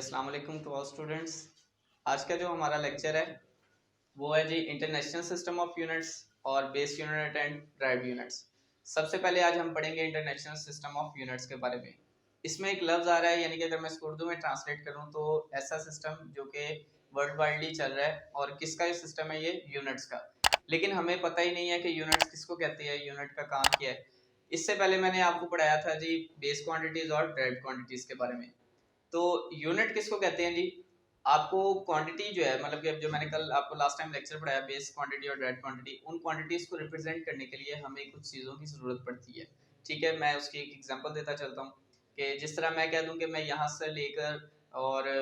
अस्सलाम वालेकुम to all students. आज का जो हमारा लेक्चर है वो है जी इंटरनेशनल सिस्टम ऑफ यूनिट्स और base unit and drive units. सबसे पहले आज हम पढ़ेंगे इंटरनेशनल सिस्टम ऑफ यूनिट्स के बारे में। इसमें एक लफ्ज़ आ रहा है, यानी कि अगर मैं इसको उर्दू में ट्रांसलेट करूँ तो ऐसा सिस्टम जो कि वर्ल्ड वाइडली चल रहा है। और किसका ये सिस्टम है? ये यूनिट्स का। लेकिन हमें पता ही नहीं है कि यूनिट्स किसको कहते हैं, यूनिट का काम क्या है। इससे पहले मैंने आपको पढ़ाया था जी बेस क्वांटिटीज और ड्राइव क्वांटिटीज के बारे में। तो यूनिट किसको कहते हैं जी? आपको क्वांटिटी जो है, मतलब कि जो मैंने कल आपको लास्ट टाइम लेक्चर पढ़ाया बेस क्वांटिटी और ड्राइव क्वांटिटी, उन क्वांटिटीज को रिप्रेजेंट करने के लिए हमें कुछ चीज़ों की ज़रूरत पड़ती है। ठीक है, मैं उसकी एक एग्जांपल देता चलता हूँ कि जिस तरह मैं कह दूं कि मैं यहाँ से लेकर और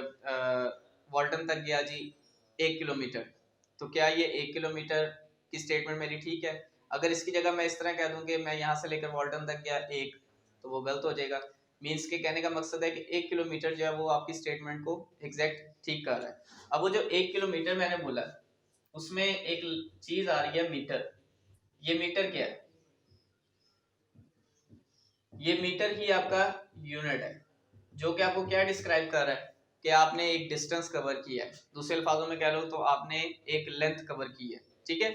वॉल्टन तक गया जी 1 किलोमीटर, तो क्या ये 1 किलोमीटर की स्टेटमेंट मेरी ठीक है? अगर इसकी जगह मैं इस तरह कह दूं कि मैं यहाँ से लेकर वॉल्टन तक गया 1, तो वो गलत हो जाएगा। मीन्स के कहने का मकसद है कि 1 किलोमीटर जो है वो आपकी स्टेटमेंट को एग्जैक्ट ठीक कर रहा है। अब वो जो 1 किलोमीटर मैंने बोला उसमें एक चीज आ रही है मीटर। ये मीटर क्या है? ये मीटर ही आपका यूनिट है, जो कि आपको क्या डिस्क्राइब कर रहा है कि आपने एक डिस्टेंस कवर किया है। दूसरे अल्फाजों में कह लो तो आपने एक लेंथ कवर की है। ठीक है,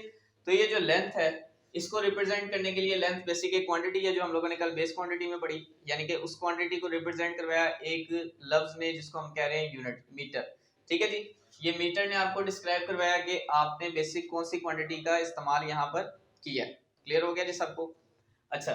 तो ये जो लेंथ है इसको रिप्रेजेंट करने के लिए लेंथ बेसिक एक क्वांटिटी है जो हम लोगों ने कल बेस क्वांटिटी में पढ़ी, यानी कि उस क्वांटिटी को रिप्रेजेंट करवाया एक लफ्ज ने जिसको हम कह रहे हैं यूनिट, मीटर। ठीक है जी, ये मीटर ने आपको डिस्क्राइब करवाया कि आपने बेसिक कौन सी क्वांटिटी का इस्तेमाल यहाँ पर किया है। क्लियर हो गया जी सबको? अच्छा,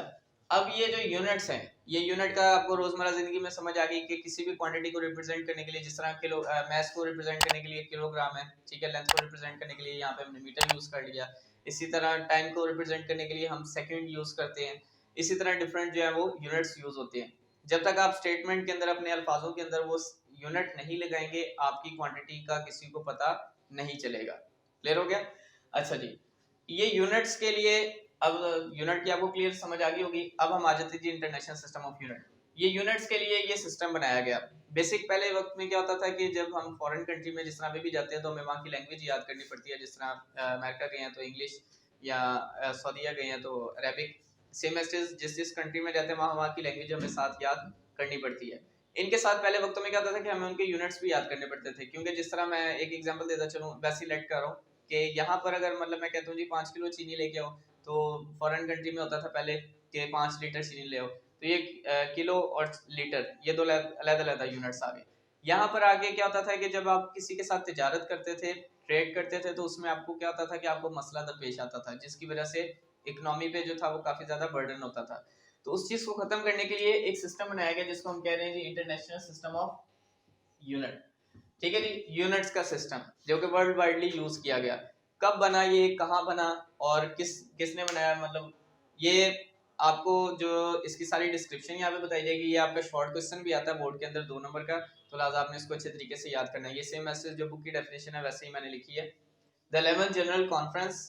अब ये जो यूनिट्स हैं, ये यूनिट का आपको रोजमर्रा जिंदगी में समझ आ गई कि किसी भी क्वांटिटी को रिप्रेजेंट करने के लिए, जिस तरह किलो मास को रिप्रेजेंट करने के लिए किलोग्राम है, ठीक है, लेंथ को रिप्रेजेंट करने के लिए यहाँ पे हमने मीटर यूज कर लिया। इसी तरह टाइम को रिप्रेजेंट करने के लिए हम सेकंड यूज करते हैं। इसी तरह डिफरेंट जो है वो यूनिट्स यूज होते हैं। जब तक आप स्टेटमेंट के अंदर अपने अल्फाजों के अंदर वो यूनिट नहीं लगाएंगे आपकी क्वांटिटी का किसी को पता नहीं चलेगा। क्लियर हो गया? अच्छा जी, ये यूनिट्स के लिए, अब यूनिट की आपको क्लियर समझ आ गई होगी। अब हम आ जाते हैं जी इंटरनेशनल सिस्टम ऑफ यूनिट। ये यूनिट्स के लिए ये सिस्टम बनाया गया। बेसिक पहले वक्त में क्या होता था कि जब हम फॉरेन कंट्री में जिस तरह भी जाते हैं तो हमें वहाँ की लैंग्वेज याद करनी पड़ती है। जिस तरह अमेरिका गए हैं तो इंग्लिश, या सऊदीया गए हैं तो अरेबिक। सेम एज जिस जिस कंट्री में जाते हैं वहाँ वहाँ की लैंग्वेज हमें साथ याद करनी पड़ती है। इनके साथ पहले वक्तों में क्या होता था कि हमें उनके यूनिट्स भी याद करने पड़ते थे, क्योंकि जिस तरह मैं एक एग्जांपल देता चलूँ, वैसे लेट कर रहा हूँ कि यहाँ पर अगर मतलब मैं कहता हूँ जी 5 किलो चीनी लेके आओ, तो फॉरेन कंट्री में होता था पहले कि 5 लीटर चीनी ले आओ, तो ये किलो और लीटर ये दो अलग अलग यूनिट्स आ गए। यहाँ पर आगे क्या होता था कि जब आप किसी के साथ तिजारत करते थे, ट्रेड करते थे, तो उसमें आपको क्या होता था कि आपको मसला दरपेश आता था, जिसकी वजह से इकोनॉमी पे जो था वो काफी ज्यादा बर्डन होता था। तो उस चीज को खत्म करने के लिए एक सिस्टम बनाया गया जिसको हम कह रहे हैं जी इंटरनेशनल सिस्टम ऑफ यूनिट। ठीक है जी, यूनिट्स का सिस्टम जो कि वर्ल्ड वाइडली यूज किया गया। कब बना, ये कहाँ बना और किसने बनाया, मतलब ये आपको जो इसकी सारी डिस्क्रिप्शन यहाँ पे बताई जाएगी। ये आपका शॉर्ट क्वेश्चन भी आता है बोर्ड के अंदर 2 नंबर का, तो लिहाजा आपने इसको अच्छे तरीके से याद करना है। ये सेम मैसेज जो बुक की डेफिनेशन है वैसे ही मैंने लिखी है। द 11th जनरल कॉन्फ्रेंस,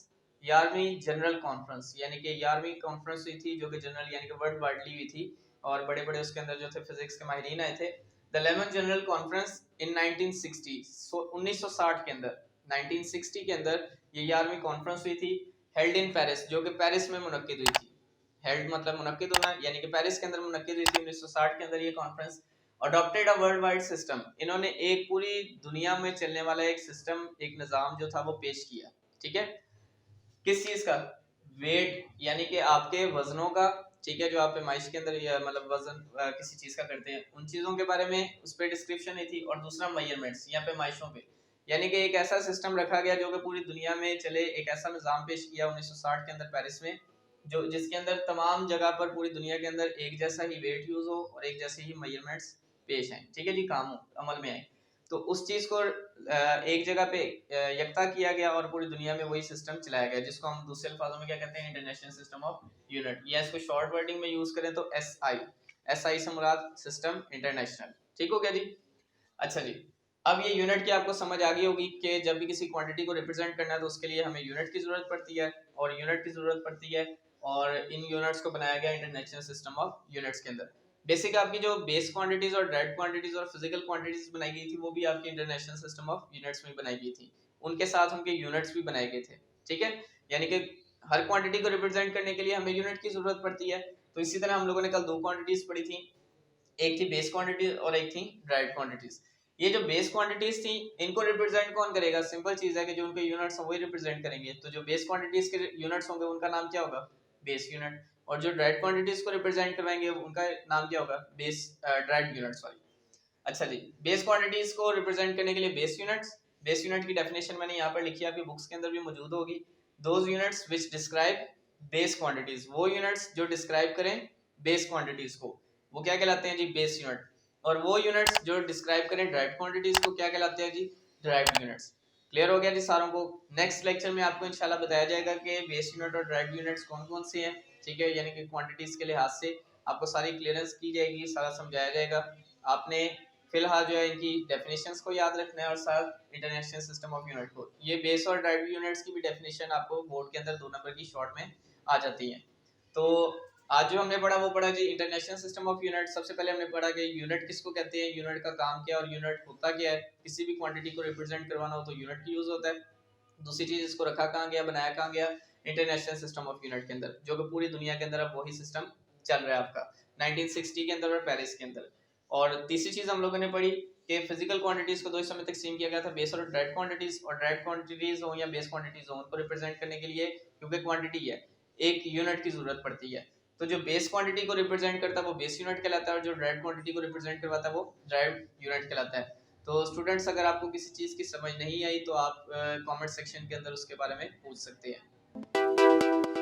11वीं जनरल कॉन्फ्रेंस, यानी कि 11वीं कॉन्फ्रेंस हुई थी जो कि जनरल यानी कि वर्ल्ड वाइडली हुई थी, और बड़े बड़े उसके अंदर जो थे फिजिक्स के माहिरीन आए थे। The 11th general conference in 1960, 1960 के अंदर, 1960 के अंदर ये 11वीं कॉन्फ्रेंस हुई थी। हेल्ड इन पेरिस, जो कि पेरिस में मुनक्किद हुई थी। हेल्ड मतलब मुनक्किद होना, यानी कि पेरिस के अंदर मुनक्किद हुई थी 1960 के अंदर ये conference. Adopted a world wide system, इन्होंने एक पूरी दुनिया में चलने वाला एक सिस्टम, एक निजाम जो था वो पेश किया। ठीक है, किस चीज का? वेट, यानी कि आपके वजनों का। ठीक है, जो आप पैमाइश के अंदर या मतलब वजन किसी चीज का करते हैं, उन चीजों के बारे में उस पर डिस्क्रिप्शन ही थी। और दूसरा मेजरमेंट्स या पैमाइशों पे, यानी कि एक ऐसा सिस्टम रखा गया जो कि पूरी दुनिया में चले। एक ऐसा निजाम पेश किया 1960 के अंदर पेरिस में, जो जिसके अंदर तमाम जगह पर पूरी दुनिया के अंदर एक जैसा ही वेट यूज हो और एक जैसे ही मेजरमेंट्स पेश आए। ठीक है जी, काम हो, अमल में आए। तो उस चीज को एक जगह पे यकता किया गया और पूरी दुनिया में वही सिस्टम चलाया गया, जिसको हम दूसरे अल्फाजों में क्या कहते हैं? इंटरनेशनल सिस्टम ऑफ यूनिट, या इसको शॉर्ट वर्डिंग में यूज करें तो एसआई। एसआई से मुराद सिस्टम इंटरनेशनल। ठीक हो गया जी? अच्छा जी, अब ये यूनिट की आपको समझ आ गई होगी कि जब भी किसी क्वांटिटी को रिप्रेजेंट करना है तो उसके लिए हमें यूनिट की जरूरत पड़ती है, और यूनिट की जरूरत पड़ती है, और इन यूनिट्स को बनाया गया इंटरनेशनल सिस्टम ऑफ यूनिट्स के अंदर। बेसिक आपकी जो बेस क्वांटिटीज और ड्राइव क्वांटिटीज और फिजिकल क्वांटिटीज बनाई गई थी वो भी आपकी इंटरनेशनल सिस्टम ऑफ यूनिट्स में बनाई गई थी। उनके साथ उनके यूनिट्स भी बनाए गए थे। ठीक है, यानी कि हर क्वांटिटी को रिप्रेजेंट करने के लिए हमें यूनिट की जरूरत पड़ती है। तो इसी तरह हम लोगों ने कल 2 क्वांटिटीज पढ़ी थी, एक थी बेस क्वांटिटी और एक थी ड्राइव क्वांटिटीज। ये जो बेस क्वांटिटीज थी इनको रिप्रेजेंट कौन करेगा? सिंपल चीज है कि जो उनके यूनिट्स हैं वही रिप्रेजेंट करेंगे। तो जो बेस क्वांटिटीज के यूनिट्स होंगे उनका नाम क्या होगा? Base unit. और जो डायरेक्ट क्वांटिटीज को रिप्रेजेंट करवाएंगे उनका नाम क्या होगा? Base direct unit, sorry. अच्छा जी, बेस क्वांटिटीज को रिप्रेजेंट करने के लिए बेस यूनिट्स, बेस यूनिट की डेफिनेशन मैंने यहाँ पर लिखी है, आपकी बुक्स के अंदर भी मौजूद होगी। Those units which describe base quantities, वो यूनिट्स जो डिस्क्राइब करें बेस क्वांटिटीज को, वो क्या कहलाते हैं जी? Base unit. और वो यूनिट्स जो डिस्क्राइब करें डायरेक्ट क्वांटिटीज को क्या कहलाते हैं जी? Direct units. क्लियर हो गया जी सारों को? नेक्स्ट लेक्चर में आपको इंशाल्लाह बताया जाएगा कि बेस यूनिट और डायरेक्ट यूनिट्स कौन कौन से हैं, ठीक है, यानी कि क्वांटिटीज के लिहाज से आपको सारी क्लियरेंस की जाएगी, सारा समझाया जाएगा। आपने फिलहाल जो है इनकी डेफिनेशंस को याद रखना है और साथ इंटरनेशनल सिस्टम ऑफ यूनिट को। ये बेस और डायरेक्ट यूनिट्स की भी डेफिनेशन आपको बोर्ड के अंदर 2 नंबर की शॉर्ट में आ जाती है। तो आज जो हमने पढ़ा वो पढ़ा जी इंटरनेशनल सिस्टम ऑफ यूनिट। सबसे पहले हमने पढ़ा कि यूनिट किसको कहते हैं, यूनिट का काम क्या है और यूनिट होता क्या है। किसी भी क्वांटिटी को रिप्रेजेंट करवाना हो तो यूनिट की यूज होता है। दूसरी चीज, इसको रखा कहाँ गया, बनाया कहाँ गया? इंटरनेशनल सिस्टम ऑफ यूनिट के अंदर, जो कि पूरी दुनिया के अंदर अब वही सिस्टम चल रहा है आपका 1960 के अंदर और पेरिस के अंदर। और तीसरी चीज हम लोगों ने पढ़ी कि फिजिकल क्वांटिटीज को दो हिस्सों में तकसीम किया गया था, बेस और डायरेक्ट क्वांटिटीज। और डायरेक्ट क्वांटिटीज हो या बेस क्वांटिटीज हो, उनको रिप्रेजेंट करने के लिए क्योंकि क्वांटिटी है एक यूनिट की जरूरत पड़ती है। तो जो बेस क्वांटिटी को रिप्रेजेंट करता है वो बेस यूनिट कहलाता है और जो डायरेक्ट क्वांटिटी को रिप्रेजेंट करवाता है वो डायरेक्ट यूनिट कहलाता है। तो स्टूडेंट्स, अगर आपको किसी चीज की समझ नहीं आई तो आप कमेंट सेक्शन के अंदर उसके बारे में पूछ सकते हैं।